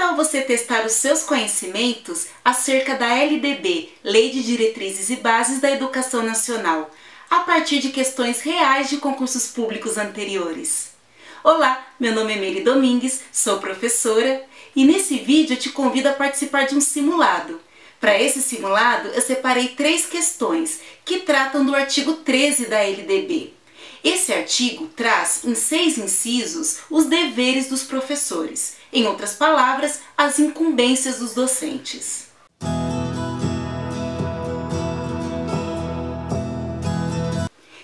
tal você testar os seus conhecimentos acerca da LDB, Lei de Diretrizes e Bases da Educação Nacional, a partir de questões reais de concursos públicos anteriores? Olá, meu nome é Meire Domingues, sou professora e nesse vídeo eu te convido a participar de um simulado. Para esse simulado eu separei 3 questões que tratam do artigo 13 da LDB. Esse artigo traz em 6 incisos os deveres dos professores, em outras palavras, as incumbências dos docentes.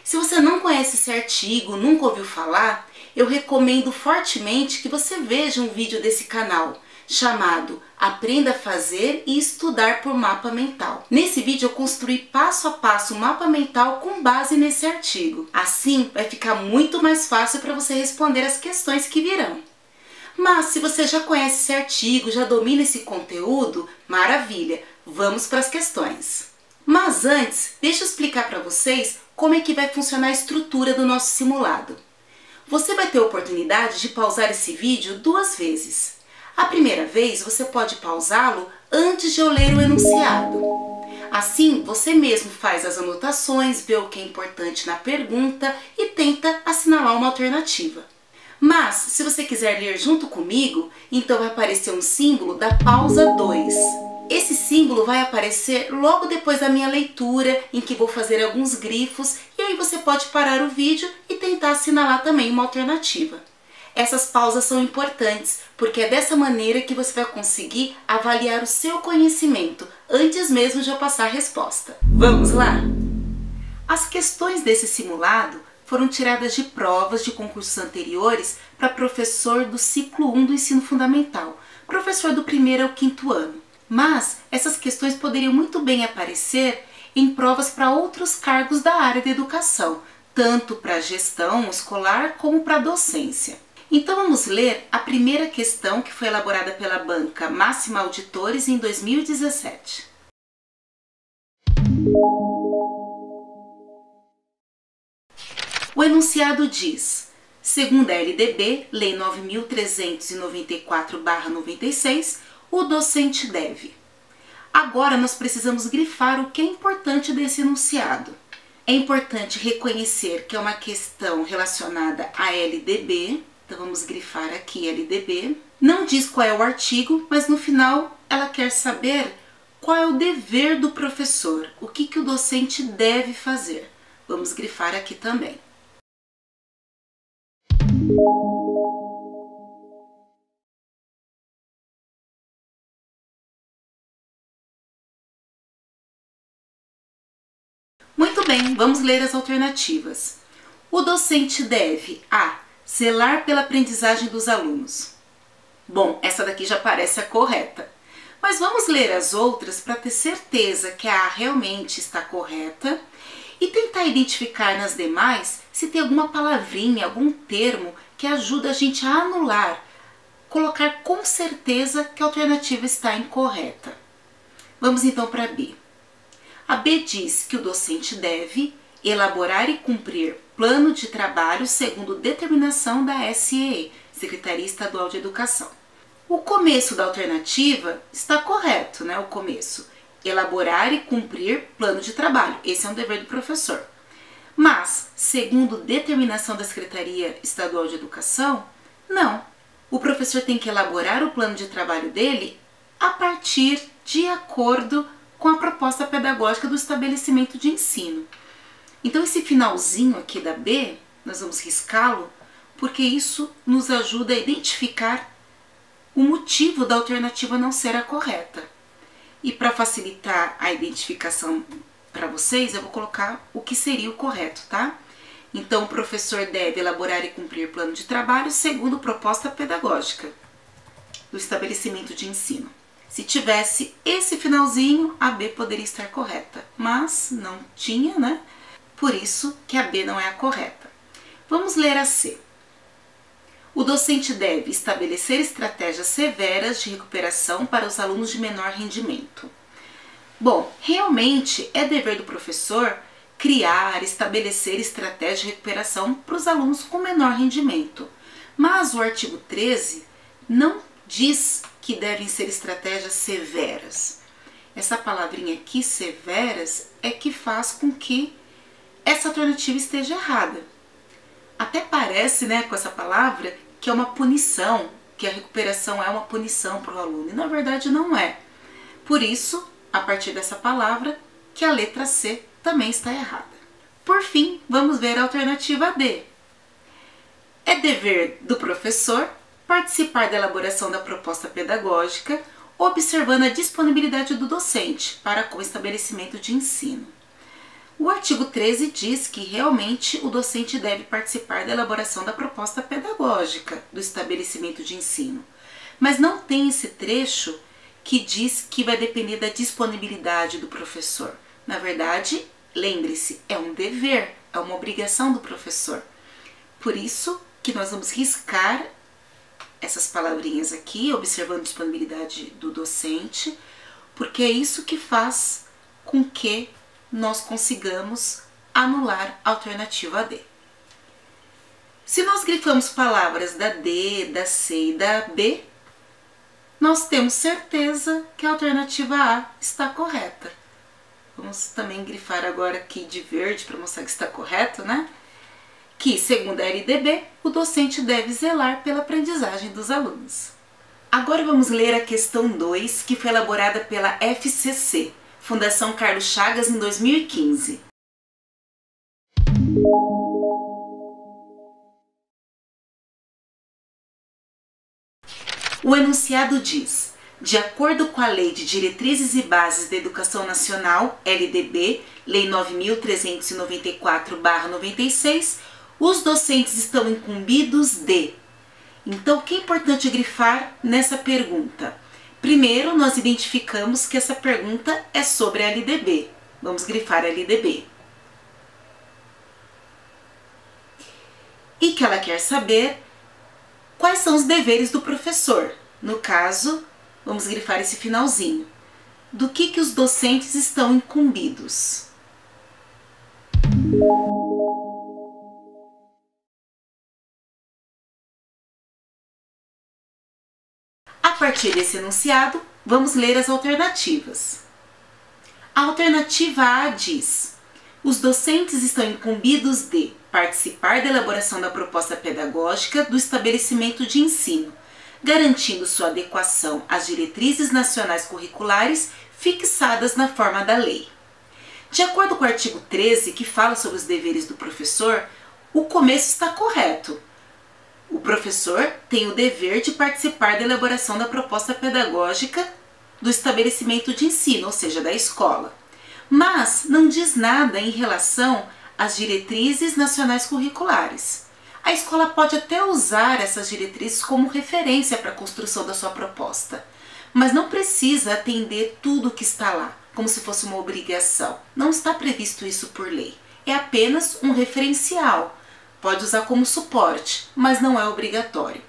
Se você não conhece esse artigo, nunca ouviu falar, eu recomendo fortemente que você veja um vídeo desse canal, chamado Aprenda a Fazer e Estudar por Mapa Mental. Nesse vídeo eu construí passo a passo um mapa mental com base nesse artigo. Assim vai ficar muito mais fácil para você responder as questões que virão. Mas se você já conhece esse artigo, já domina esse conteúdo, maravilha, vamos para as questões. Mas antes, deixa eu explicar para vocês como é que vai funcionar a estrutura do nosso simulado. Você vai ter a oportunidade de pausar esse vídeo 2 vezes. A primeira vez você pode pausá-lo antes de eu ler o enunciado. Assim, você mesmo faz as anotações, vê o que é importante na pergunta e tenta assinalar uma alternativa. Mas, se você quiser ler junto comigo, então vai aparecer um símbolo da pausa 2. Esse símbolo vai aparecer logo depois da minha leitura, em que vou fazer alguns grifos, e aí você pode parar o vídeo e tentar assinalar também uma alternativa. Essas pausas são importantes, porque é dessa maneira que você vai conseguir avaliar o seu conhecimento, antes mesmo de eu passar a resposta. Vamos lá? As questões desse simulado foram tiradas de provas de concursos anteriores para professor do ciclo 1 do ensino fundamental, professor do 1º ao 5º ano. Mas essas questões poderiam muito bem aparecer em provas para outros cargos da área da educação, tanto para a gestão escolar como para a docência. Então vamos ler a primeira questão que foi elaborada pela banca Máxima Auditores em 2017. O enunciado diz: segundo a LDB, Lei 9.394/96, o docente deve. Agora nós precisamos grifar o que é importante desse enunciado. É importante reconhecer que é uma questão relacionada à LDB, então vamos grifar aqui LDB. Não diz qual é o artigo, mas no final ela quer saber qual é o dever do professor, o que o docente deve fazer. Vamos grifar aqui também. Muito bem, vamos ler as alternativas. O docente deve a. Zelar pela aprendizagem dos alunos. Bom, essa daqui já parece a correta. Mas vamos ler as outras para ter certeza que a realmente está correta e tentar identificar nas demais se tem alguma palavrinha, algum termo que ajuda a gente a anular, colocar com certeza que a alternativa está incorreta. Vamos então para B. A B diz que o docente deve elaborar e cumprir plano de trabalho segundo determinação da SEE, Secretaria Estadual de Educação. O começo da alternativa está correto, né? O começo. Elaborar e cumprir plano de trabalho. Esse é um dever do professor. Mas, segundo determinação da Secretaria Estadual de Educação, não. O professor tem que elaborar o plano de trabalho dele a partir de acordo com a proposta pedagógica do estabelecimento de ensino. Então esse finalzinho aqui da B, nós vamos riscá-lo, porque isso nos ajuda a identificar o motivo da alternativa não ser a correta. E para facilitar a identificação para vocês, eu vou colocar o que seria o correto, tá? Então o professor deve elaborar e cumprir plano de trabalho segundo proposta pedagógica do estabelecimento de ensino. Se tivesse esse finalzinho, a B poderia estar correta, mas não tinha, né? Por isso que a B não é a correta. Vamos ler a C. O docente deve estabelecer estratégias severas de recuperação para os alunos de menor rendimento. Bom, realmente é dever do professor criar, estabelecer estratégias de recuperação para os alunos com menor rendimento. Mas o artigo 13 não diz que devem ser estratégias severas. Essa palavrinha aqui, severas, é que faz com que essa alternativa esteja errada. Até parece, né, com essa palavra, que é uma punição, que a recuperação é uma punição para o aluno, e na verdade não é. Por isso, a partir dessa palavra, que a letra C também está errada. Por fim, vamos ver a alternativa D. É dever do professor participar da elaboração da proposta pedagógica, observando a disponibilidade do docente para com o estabelecimento de ensino. O artigo 13 diz que realmente o docente deve participar da elaboração da proposta pedagógica do estabelecimento de ensino, mas não tem esse trecho que diz que vai depender da disponibilidade do professor. Na verdade, lembre-se, é um dever, é uma obrigação do professor. Por isso que nós vamos riscar essas palavrinhas aqui, observando a disponibilidade do docente, porque é isso que faz com que nós consigamos anular a alternativa D. Se nós grifamos palavras da D, da C e da B, nós temos certeza que a alternativa A está correta. Vamos também grifar agora aqui de verde para mostrar que está correto, né? Que, segundo a LDB, o docente deve zelar pela aprendizagem dos alunos. Agora vamos ler a questão 2, que foi elaborada pela FCC, Fundação Carlos Chagas, em 2015. O enunciado diz: de acordo com a Lei de Diretrizes e Bases da Educação Nacional, LDB, Lei 9.394/96, os docentes estão incumbidos de... Então, o que é importante grifar nessa pergunta? Primeiro, nós identificamos que essa pergunta é sobre a LDB. Vamos grifar a LDB. E que ela quer saber quais são os deveres do professor. No caso, vamos grifar esse finalzinho. Do que os docentes estão incumbidos? A partir desse enunciado, vamos ler as alternativas. A alternativa A diz: os docentes estão incumbidos de participar da elaboração da proposta pedagógica do estabelecimento de ensino, garantindo sua adequação às diretrizes nacionais curriculares fixadas na forma da lei. De acordo com o artigo 13, que fala sobre os deveres do professor, o começo está correto. O professor tem o dever de participar da elaboração da proposta pedagógica do estabelecimento de ensino, ou seja, da escola. Mas não diz nada em relação às diretrizes nacionais curriculares. A escola pode até usar essas diretrizes como referência para a construção da sua proposta, mas não precisa atender tudo o que está lá, como se fosse uma obrigação. Não está previsto isso por lei. É apenas um referencial. Pode usar como suporte, mas não é obrigatório.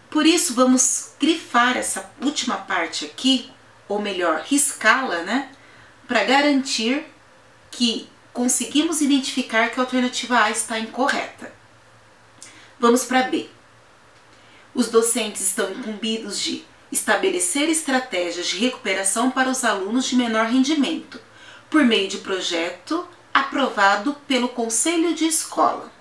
Por isso, vamos grifar essa última parte aqui, ou melhor, riscá-la, né? Para garantir que conseguimos identificar que a alternativa A está incorreta. Vamos para B. Os docentes estão incumbidos de estabelecer estratégias de recuperação para os alunos de menor rendimento, por meio de projeto aprovado pelo Conselho de Escola.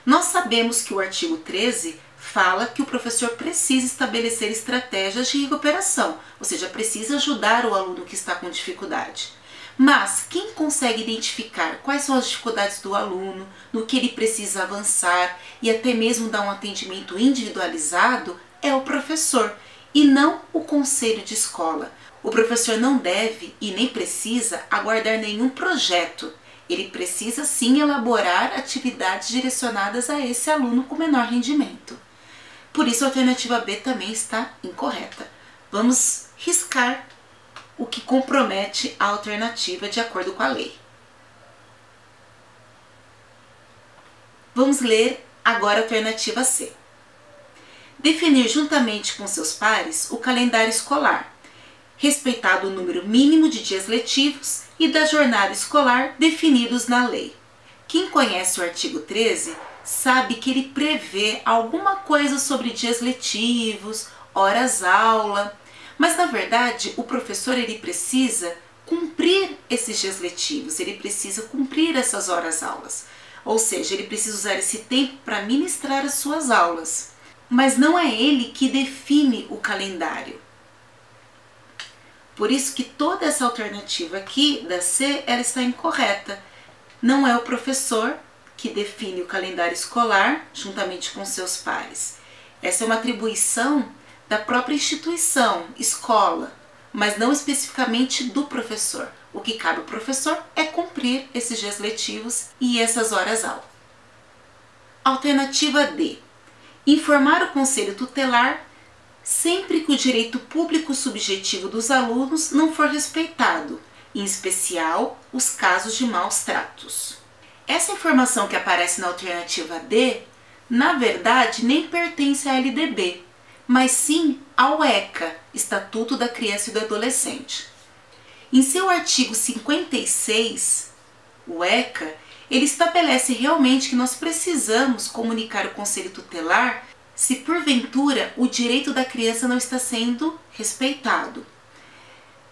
Nós sabemos que o artigo 13 fala que o professor precisa estabelecer estratégias de recuperação, ou seja, precisa ajudar o aluno que está com dificuldade. Mas quem consegue identificar quais são as dificuldades do aluno, no que ele precisa avançar e até mesmo dar um atendimento individualizado é o professor e não o conselho de escola. O professor não deve e nem precisa aguardar nenhum projeto. Ele precisa sim elaborar atividades direcionadas a esse aluno com menor rendimento. Por isso a alternativa B também está incorreta. Vamos riscar o que compromete a alternativa de acordo com a lei. Vamos ler agora a alternativa C. Definir juntamente com seus pares o calendário escolar, respeitado o número mínimo de dias letivos e da jornada escolar definidos na lei. Quem conhece o artigo 13 sabe que ele prevê alguma coisa sobre dias letivos horas-aula, mas na verdade o professor ele precisa cumprir esses dias letivos, ele precisa cumprir essas horas-aulas, ou seja, ele precisa usar esse tempo para ministrar as suas aulas, mas não é ele que define o calendário. Por isso que toda essa alternativa aqui da C, ela está incorreta. Não é o professor que define o calendário escolar juntamente com seus pares. Essa é uma atribuição da própria instituição, escola, mas não especificamente do professor. O que cabe ao professor é cumprir esses dias letivos e essas horas-aula. Alternativa D. Informar o conselho tutelar sempre que o direito público subjetivo dos alunos não for respeitado, em especial os casos de maus tratos. Essa informação que aparece na alternativa D, na verdade, nem pertence à LDB, mas sim ao ECA, Estatuto da Criança e do Adolescente. Em seu artigo 56, o ECA, ele estabelece realmente que nós precisamos comunicar ao Conselho Tutelar se porventura o direito da criança não está sendo respeitado.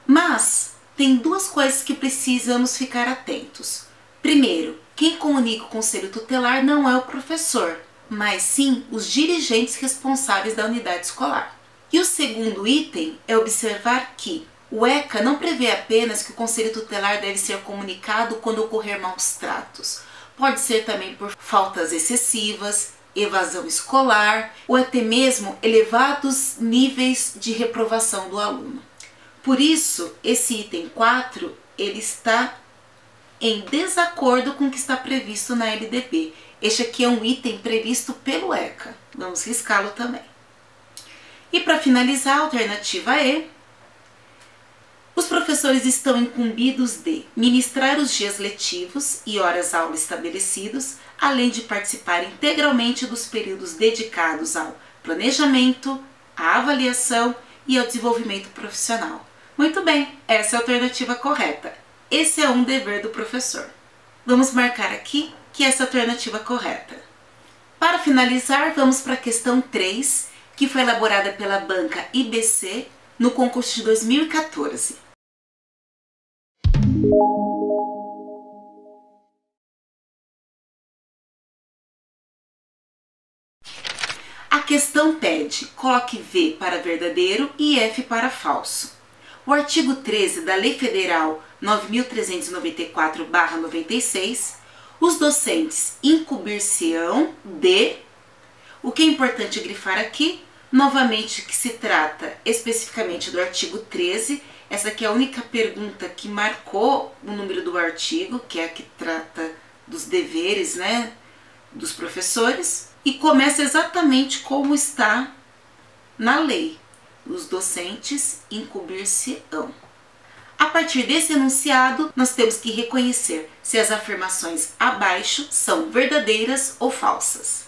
Mas tem duas coisas que precisamos ficar atentos. Primeiro, quem comunica o Conselho Tutelar não é o professor, mas sim os dirigentes responsáveis da unidade escolar. E o segundo item é observar que o ECA não prevê apenas que o Conselho Tutelar deve ser comunicado quando ocorrer maus tratos. Pode ser também por faltas excessivas, evasão escolar ou até mesmo elevados níveis de reprovação do aluno. Por isso, esse item 4 ele está em desacordo com o que está previsto na LDB. Este aqui é um item previsto pelo ECA. Vamos riscá-lo também. E para finalizar, a alternativa E. Os professores estão incumbidos de ministrar os dias letivos e horas-aula estabelecidos, além de participar integralmente dos períodos dedicados ao planejamento, à avaliação e ao desenvolvimento profissional. Muito bem, essa é a alternativa correta. Esse é um dever do professor. Vamos marcar aqui que essa é a alternativa correta. Para finalizar, vamos para a questão 3, que foi elaborada pela banca IBC no concurso de 2014. A questão pede, coloque V para verdadeiro e F para falso. O artigo 13 da Lei Federal 9.394/96, os docentes incumbir-se-ão de... O que é importante grifar aqui, novamente que se trata especificamente do artigo 13, essa aqui é a única pergunta que marcou o número do artigo, que é a que trata dos deveres, né, dos professores, e começa exatamente como está na lei. Os docentes incumbir-se-ão. A partir desse enunciado, nós temos que reconhecer se as afirmações abaixo são verdadeiras ou falsas.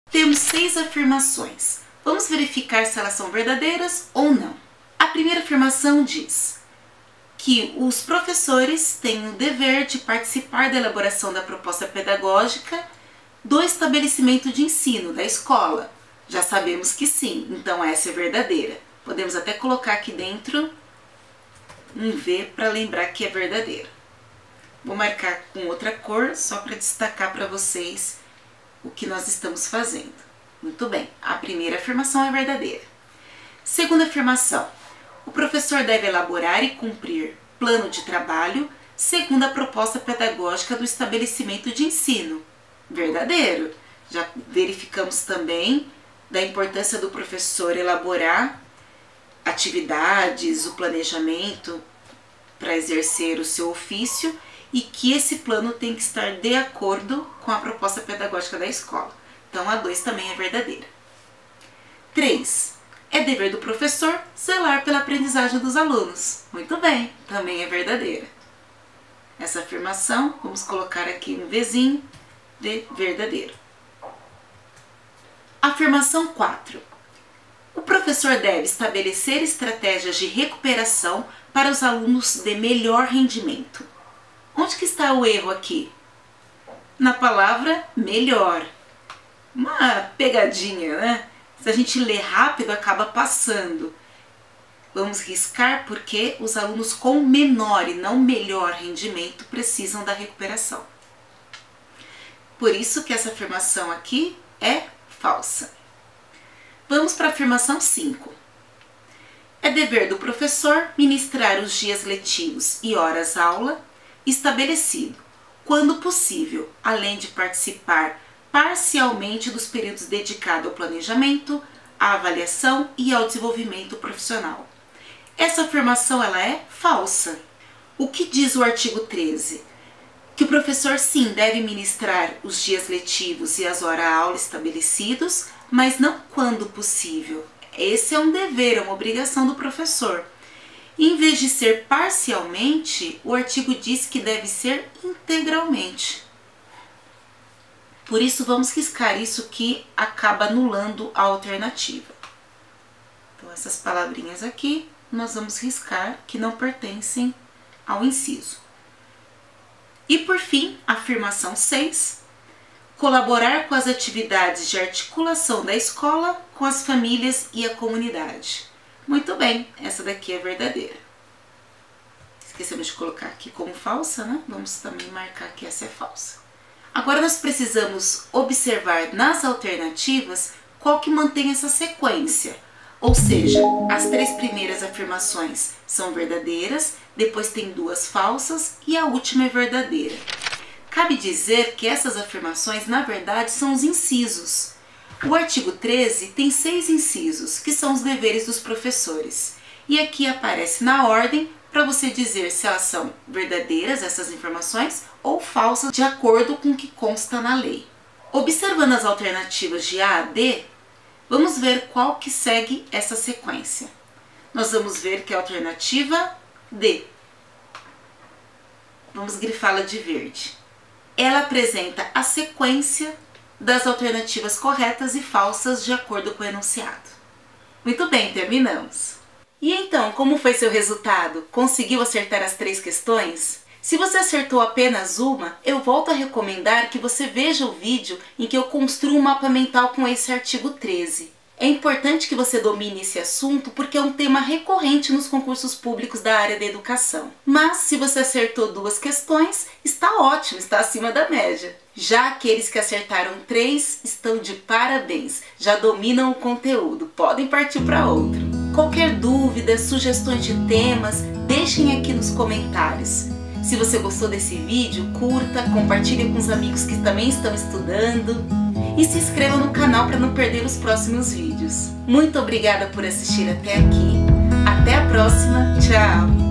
Temos 6 afirmações. Vamos verificar se elas são verdadeiras ou não. A primeira afirmação diz que os professores têm o dever de participar da elaboração da proposta pedagógica do estabelecimento de ensino, da escola. Já sabemos que sim, então essa é verdadeira. Podemos até colocar aqui dentro um V para lembrar que é verdadeira. Vou marcar com outra cor, só para destacar para vocês o que nós estamos fazendo. Muito bem, a primeira afirmação é verdadeira. Segunda afirmação. O professor deve elaborar e cumprir plano de trabalho segundo a proposta pedagógica do estabelecimento de ensino. Verdadeiro. Já verificamos também da importância do professor elaborar atividades, o planejamento para exercer o seu ofício e que esse plano tem que estar de acordo com a proposta pedagógica da escola. Então a 2 também é verdadeira. 3. É dever do professor zelar pela aprendizagem dos alunos. Muito bem, também é verdadeira. Essa afirmação, vamos colocar aqui um Vzinho de verdadeiro. Afirmação 4. O professor deve estabelecer estratégias de recuperação para os alunos de melhor rendimento. Onde que está o erro aqui? Na palavra melhor. Uma pegadinha, né? Se a gente lê rápido, acaba passando. Vamos riscar porque os alunos com menor e não melhor rendimento precisam da recuperação. Por isso que essa afirmação aqui é falsa. Vamos para a afirmação 5. É dever do professor ministrar os dias letivos e horas-aula estabelecido, quando possível, além de participar parcialmente dos períodos dedicados ao planejamento, à avaliação e ao desenvolvimento profissional. Essa afirmação ela é falsa. O que diz o artigo 13? Que o professor sim deve ministrar os dias letivos e as horas-aula estabelecidos, mas não quando possível. Esse é um dever, é uma obrigação do professor. Em vez de ser parcialmente, o artigo diz que deve ser integralmente. Por isso, vamos riscar isso que acaba anulando a alternativa. Então, essas palavrinhas aqui, nós vamos riscar que não pertencem ao inciso. E, por fim, afirmação 6. Colaborar com as atividades de articulação da escola com as famílias e a comunidade. Muito bem, essa daqui é verdadeira. Esquecemos de colocar aqui como falsa, né? Vamos também marcar que essa é falsa. Agora nós precisamos observar nas alternativas qual que mantém essa sequência. Ou seja, as 3 primeiras afirmações são verdadeiras, depois tem 2 falsas e a última é verdadeira. Cabe dizer que essas afirmações, na verdade, são os incisos. O artigo 13 tem 6 incisos, que são os deveres dos professores. E aqui aparece na ordem para você dizer se elas são verdadeiras, essas informações, ou falsas, de acordo com o que consta na lei. Observando as alternativas de A a D, vamos ver qual que segue essa sequência. Nós vamos ver que é a alternativa D. Vamos grifá-la de verde. Ela apresenta a sequência das alternativas corretas e falsas de acordo com o enunciado. Muito bem, terminamos. E então, como foi seu resultado? Conseguiu acertar as 3 questões? Se você acertou apenas uma, eu volto a recomendar que você veja o vídeo em que eu construo um mapa mental com esse artigo 13. É importante que você domine esse assunto porque é um tema recorrente nos concursos públicos da área da educação. Mas se você acertou 2 questões, está ótimo, está acima da média. Já aqueles que acertaram 3 estão de parabéns, já dominam o conteúdo, podem partir para outro. Qualquer dúvida, sugestões de temas, deixem aqui nos comentários. Se você gostou desse vídeo, curta, compartilhe com os amigos que também estão estudando e se inscreva no canal para não perder os próximos vídeos. Muito obrigada por assistir até aqui. Até a próxima. Tchau!